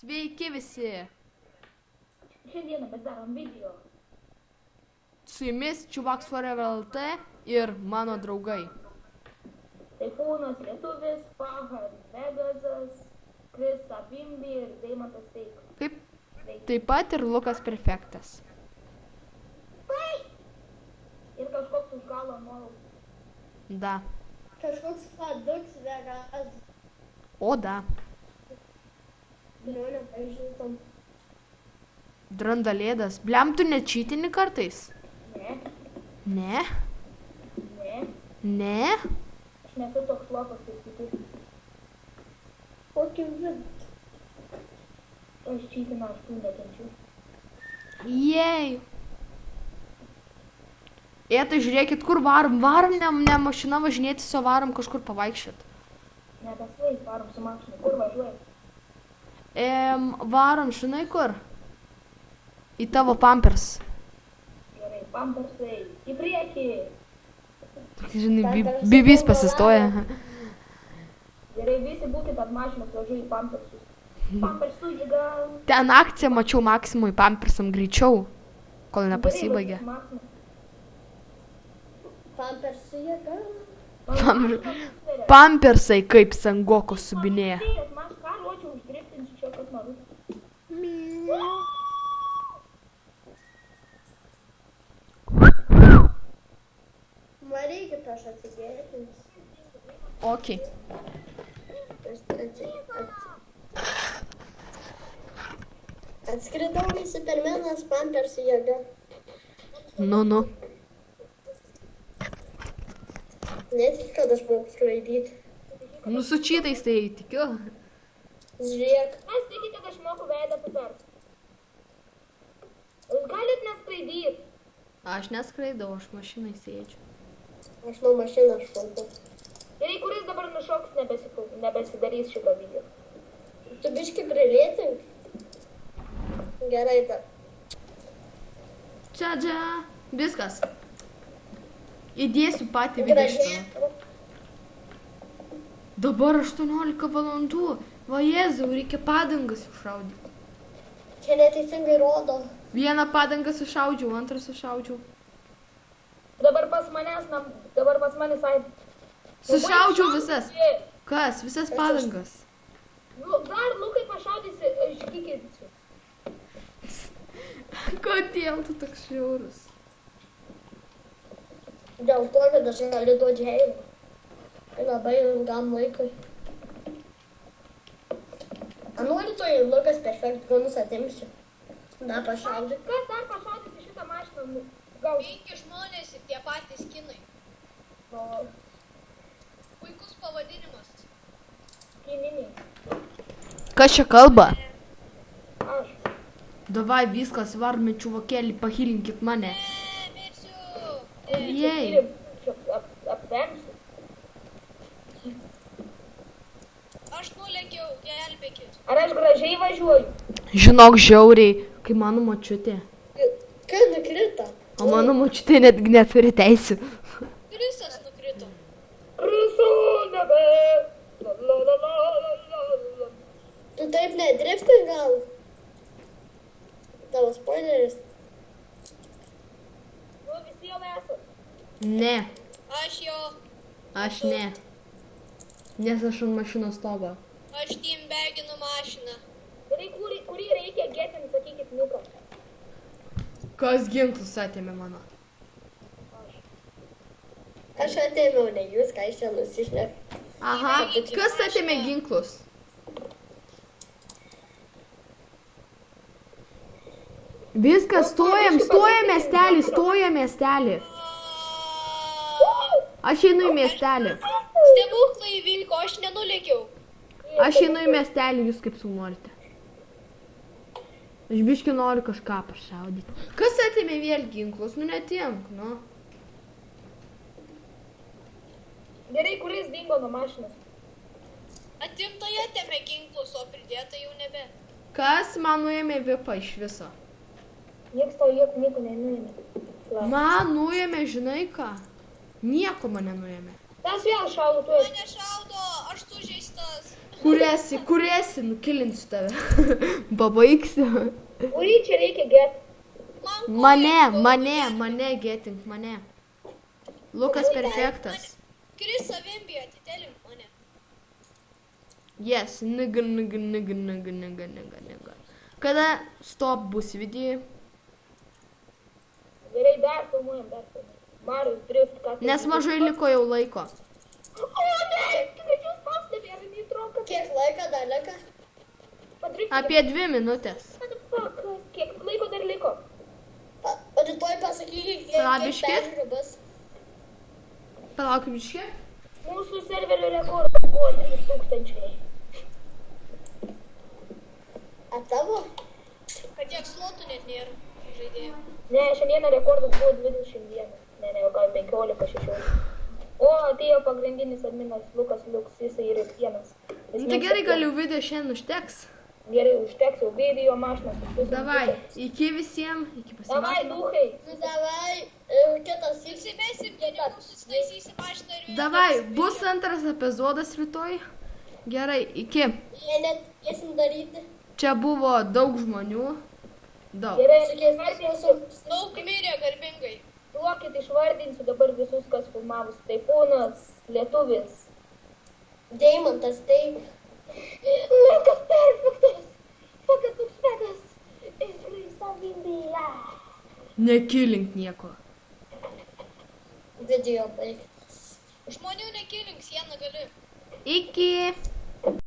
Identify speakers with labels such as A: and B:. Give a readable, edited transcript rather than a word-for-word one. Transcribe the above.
A: Sveiki visi.
B: Šiandieną mes darom video.
A: Su jumis Čuvaks Forever LT ir mano draugai.
B: Taifūnas Lietuvis, Fahad Vegasas, Kris Apimbi ir Deimantas Teik.
A: Taip pat ir Lukas Perfektas.
B: Ir kažkoks už galo nuolaukas.
A: Da.
C: Kažkoks Faduks Vegas.
A: O da.
C: Nu, nepažintam.
A: Drandalėdas. Bliam, tu nečytini kartais?
B: Ne,
A: Ne?
B: ne,
A: Ne?
B: aš nesu toks lopas kaip kiti.
C: Kokį vid.
B: Aš čytinu, aš tų nekenčiu.
A: Jej. Tai žiūrėkit, kur varom. Varom ne mašina važinėtis, o varom kažkur pavaikščiot.
B: Nebesvai, varom su mašina. Kur važiuoji?
A: Varom, žinai kur? Į tavo pampers.
B: Gerai, pampersai. Į priekį.
A: Žinai, bibys pasistoja.
B: Gerai, visi būkit ant mašinos, važiuoju į pampersus. Pampersų jėga.
A: Ten akciją mačiau Maksimui pampersam greičiau, kol nepasibaigė.
C: Pampersų jėga.
A: Pampersai kaip Sangoko subinėja.
B: Man ką ruočiau uždriftinsiu čia, kas man rūpi.
C: Man reikia aš atsigėtins.
A: Ok.
C: Atskridau į Supermanas Pampersų jėga.
A: Nu.
C: Netikiu, kad aš moku skraidyti.
A: Nu su čytais tai tikiu.
C: Žiūrėk.
B: Aš tikiu, kad aš moku veidą patart. Jūs galit neskraidyti.
A: Aš neskraidau, aš mašinai sėdžiu.
C: Aš nuo mašinos šoku.
B: Gerai, kuris dabar nušoks, nebesidarys šito video.
C: Tu biški prilėtink? Gerai, dar.
A: Čia. Viskas. Įdėsiu patį video šitą.
C: Gražiai.
A: Dabar 18 valandų. Va Jėzau, reikia padangas sušaudyti.
C: Čia neteisingai rodo.
A: Vieną padangą sušaudžiau, antrą sušaudžiau.
B: Dabar pas manęs ai.
A: Sušaudžiau visas. Kas? Visas padangas.
B: Dar Lukai pašaudysi, iškikinsiu.
A: Kodėl tu toks žiaurus?
C: Dėl to, kad aš galiu duoti heimą. Labai ilgam laikui. Nori to į Lukas Perfekt gunus atimsiu. Da, pašaudyk.
B: Kas dar pašaudysi šitą mašiną? Gal
D: 5 žmonės ir tie patys kinai.
B: no,
D: Puikus pavadinimas.
B: kininiai.
A: Kas čia kalba?
B: Aš.
A: Davai viskas, varme čuvakėlį, pahilinkit mane.
D: Mirsiu.
A: Jej.
B: Apvemsiu.
D: Aš nulėkiau, gelbėkit.
B: Ar aš gražiai važiuoju?
A: Žinok, žiauriai, kai mano močiutė.
C: Kai nukrito?
A: O mano močiutė netgi neturi teisių.
D: Krisas nukrito.
B: Krisu nebe. La.
C: Tu taip nedriftai gal? Tavo spoileris.
B: Nu, visi jau esat.
A: Ne,
D: Aš
A: ne. Nes aš ant mašinos stogo.
D: Aš teambaginu mašiną.
B: Gerai, kurį reikia getin, sakykit, niuką.
A: Kas ginklus atėmė mano?
C: Aš atėmiau, ne jūs, ką iš čia nusišnek.
A: Aha, kas atėmė ginklus? Viskas, stojam miestelį. Aš einu į miestelį.
D: Stebuklai įvyko, aš nenulėkiau.
A: Aš einu į miestelį, jūs kaip su norite. Aš biški noriu kažką pašaudyti. Kas atėmė vėl ginklus? Nu netimk, nu.
B: Gerai, kuris dingo nuo mašinos?
D: Atimtoje teme ginklus, o pridėta jau nebe.
A: Kas man nuėmė vipą iš viso?
B: Niekas tau nieko nenuėmė.
A: Man nuėmė, žinai ką? Nieko mane nuėmė.
B: Tas vėl šaudo, tu esi.
D: Mane šaudo, aš sužeistas.
A: Kuriesi, nukilinsiu tave. Pabaigsiu.
B: Kurį čia reikia get?
A: Mane getink, mane. Lukas perfektas.
D: Kris savim bijo, atitelink mane.
A: Yes, niga. Kada stop bus video?
B: Gerai, dar filmuojam. Marius drift, ką tu...
A: Nes mažai liko jau laiko.
B: O, ne, tu greičiau spausdavė, ar neįtraukas.
C: Kiek laiko dar lieka?
B: Padrift.
A: Apie 2 minutės.
B: What the fuck? Kiek laiko dar liko?
C: O rytoj pasakykit,
A: Labiški?
C: kiek peržiūrų bus.
A: Palaukim iški.
B: Mūsų serverio rekordas buvo 3000.
C: A tavo?
D: Kad tiek slotų net nėra žaidėjų.
B: Ne, šiandieną rekordas buvo 21. Ne, gal 15-16. O, atėjo pagrindinis adminas Lukas Liuks, jisai yra vienas. Jis
A: Tai gerai,
B: mėgsta-
A: gal jau video šiandien užteks.
B: Gerai, užteks jau video mašinas.
A: Davai, iki visiems, iki
B: Davai,
A: pasimatymo.
B: duhai.
C: Nu davai, kitas
D: Įsivesim pinigus, susitaisysim mašiną ir...
A: Davai, bus antras epizodas rytoj. Gerai, iki.
C: Jie net tiesim daryti.
A: Čia buvo daug žmonių. Daug.
B: Gerai,
C: Sakės,
B: išvardinsiu.
D: Daug mirė garbingai.
B: Duokit, išvardinsiu dabar visus, kas filmavus. Taifūnas, lietuvis.
C: Deimantas, tai
B: Lukas perfektas. Fucking toks fetas. Tikrai savim byla.
A: Nekilink nieko.
C: video baigtas.
D: Žmonių nekilink, sieną gali.
A: Iki.